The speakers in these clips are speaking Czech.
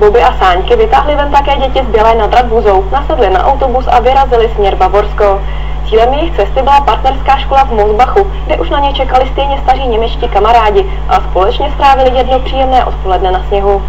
Kuby a Sáňky vytáhli ven také děti z Bělé nad Radbuzou, nasedli na autobus a vyrazili směr Bavorsko. Cílem jejich cesty byla partnerská škola v Mosbachu, kde už na ně čekali stejně staří němečtí kamarádi a společně strávili jedno příjemné odpoledne na sněhu.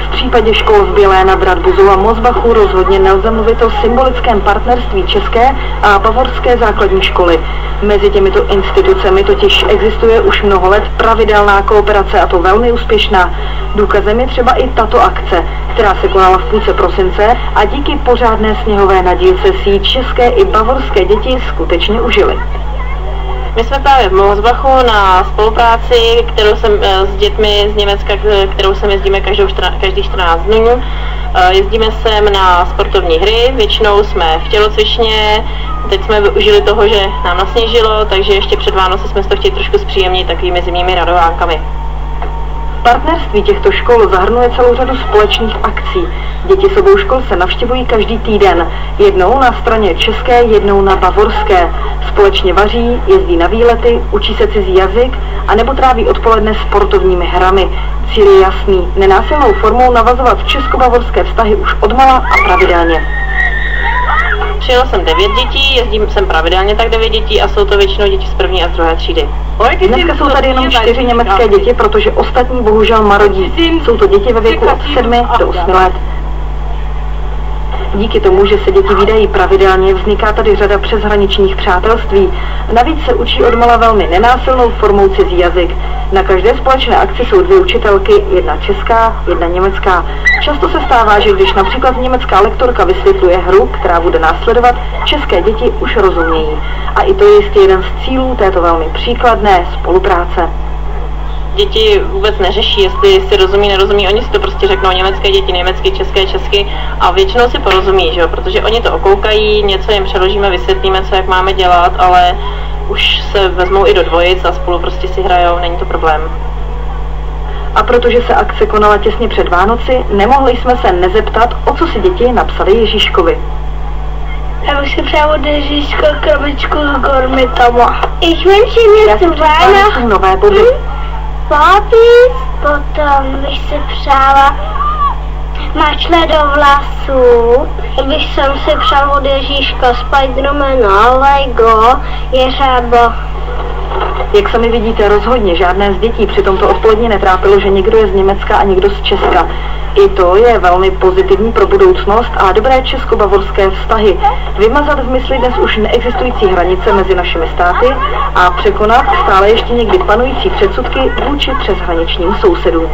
V případě škol v Bělé nad Radbuzou a Mosbachu rozhodně nelze mluvit o symbolickém partnerství české a bavorské základní školy. Mezi těmito institucemi totiž existuje už mnoho let pravidelná kooperace, a to velmi úspěšná. Důkazem je třeba i tato akce, která se konala v půlce prosince a díky pořádné sněhové nadílce si ji české i bavorské děti skutečně užily. My jsme právě v Mosbachu na spolupráci, kterou jsem s dětmi z Německa, kterou sem jezdíme každých 14 dnů. Jezdíme sem na sportovní hry, většinou jsme v tělocvičně, teď jsme využili toho, že nám nasněžilo, takže ještě před Vánoci jsme to chtěli trošku zpříjemnit takovými zimními radovánkami. Partnerství těchto škol zahrnuje celou řadu společných akcí. Děti z obou škol se navštěvují každý týden. Jednou na straně české, jednou na bavorské. Společně vaří, jezdí na výlety, učí se cizí jazyk a nebo tráví odpoledne sportovními hrami. Cíl je jasný, nenásilnou formou navazovat česko-bavorské vztahy už odmala a pravidelně. Přijel jsem 9 dětí, jezdím sem pravidelně tak 9 dětí a jsou to většinou děti z první a z druhé třídy. Dneska jsou tady jenom 4 německé děti, protože ostatní bohužel marodí. Jsou to děti ve věku od 7 do 8 let. Díky tomu, že se děti vídají pravidelně, vzniká tady řada přeshraničních přátelství. Navíc se učí odmala velmi nenásilnou formou cizí jazyk. Na každé společné akci jsou 2 učitelky, jedna česká, jedna německá. Často se stává, že když například německá lektorka vysvětluje hru, která bude následovat, české děti už rozumějí. A i to je jistě jeden z cílů této velmi příkladné spolupráce. Děti vůbec neřeší, jestli si rozumí, nerozumí, oni si to prostě řeknou německé děti, německy, české, česky a většinou si porozumí, že jo? Protože oni to okoukají, něco jim přeložíme, vysvětlíme, co jak máme dělat, ale už se vezmou i do dvojic a spolu prostě si hrajou, není to problém. A protože se akce konala těsně před Vánoci, nemohli jsme se nezeptat, o co si děti napsali Ježíškovi. Já bych si přál od Ježíška krabičku s gormitama. Ich wünsche mir zu Weihnachten nové body. Popis, potom bych si přála mačle do vlasů, bych jsem si přál od Ježíška Spidermana, Lego, jeřábo. Jak sami vidíte, rozhodně žádné z dětí při tomto odpolední netrápilo, že někdo je z Německa a někdo z Česka. I to je velmi pozitivní pro budoucnost a dobré česko-bavorské vztahy. Vymazat v mysli dnes už neexistující hranice mezi našimi státy a překonat stále ještě někdy panující předsudky vůči přeshraničním sousedům.